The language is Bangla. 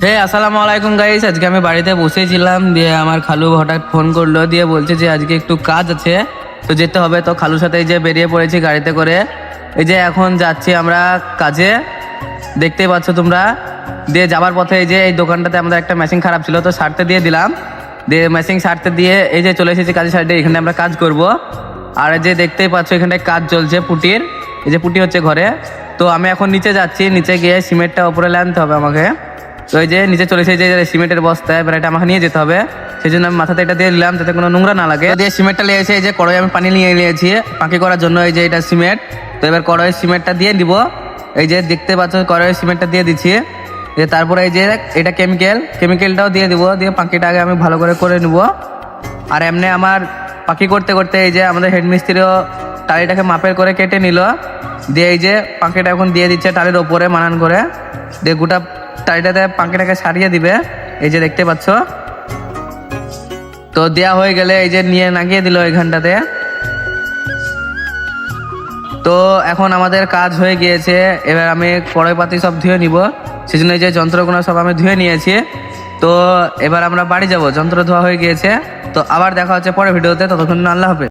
আসসালামু আলাইকুম গাইস। আজকে আমি বাড়িতে বসেছিলাম, দিয়ে আমার খালু হঠাৎ ফোন করলো, দিয়ে বলছে যে আজকে একটু কাজ আছে, তো যেতে হবে। তো খালুর সাথে এই যে বেরিয়ে পড়েছি গাড়িতে করে, এই যে এখন যাচ্ছি আমরা কাজে, দেখতেই পাচ্ছ তোমরা। দিয়ে যাবার পথে এই যে এই দোকানটাতে আমাদের একটা মেশিন খারাপ ছিল, তো সারতে দিয়ে দিলাম। দিয়ে মেশিন সারতে দিয়ে এই যে চলে এসেছি কাজের সাইডে, এখানে আমরা কাজ করব। আর এই যে দেখতেই পাচ্ছ এখানটায় কাজ চলছে পুটির, এই যে পুটি হচ্ছে ঘরে। তো আমি এখন নিচে যাচ্ছি, নিচে গিয়ে সিমেন্টটা উপরে আনতে হবে আমাকে। তো এই যে নিচে চলে এসেছে যে সিমেন্টের বস্তা, এবার এটা আমাকে নিয়ে যেতে হবে। সেই জন্য আমি মাথাতে এটা দিয়ে দিলাম যাতে কোনো নোংরা না লাগে। দিয়ে সিমেন্টটা নিয়ে এসে এই যে কড়াই আমি পানি নিয়ে নিয়েছি পাকি করার জন্য, এই যে এটা সিমেন্ট। তো এবার কড়াইয়ের সিমেন্টটা দিয়ে দিব, এই যে দেখতে পাচ্ছ কড়াইয়ের সিমেন্টটা দিয়ে দিচ্ছি। তারপরে এই যে এটা কেমিক্যালটাও দিয়ে দিব, দিয়ে পাখিটা আগে আমি ভালো করে নিব। আর এমনি আমার পাখি করতে করতে এই যে আমাদের হেড মিস্ত্রিও টালিটাকে মাপের করে কেটে নিল, দিয়ে এই যে পাখিটা এখন দিয়ে দিচ্ছে টালির ওপরে মানান করে, দিয়ে গোটা টালিটাতে পাখিটাকে সারিয়ে দিবে, এই যে দেখতে পাচ্ছ। তো দেয়া হয়ে গেলে এই যে নিয়ে নাগিয়ে দিল এখানটাতে। তো এখন আমাদের কাজ হয়ে গিয়েছে, এবার আমি কড়াইপাতি সব ধুয়ে নিব। সেজন্য এই যে যন্ত্রগুলো সব আমি ধুয়ে নিয়েছি। তো এবার আমরা বাড়ি যাব, যন্ত্র ধোয়া হয়ে গিয়েছে। তো আবার দেখা হচ্ছে পরের ভিডিওতে, ততক্ষণ আল্লাহ হাফেজ।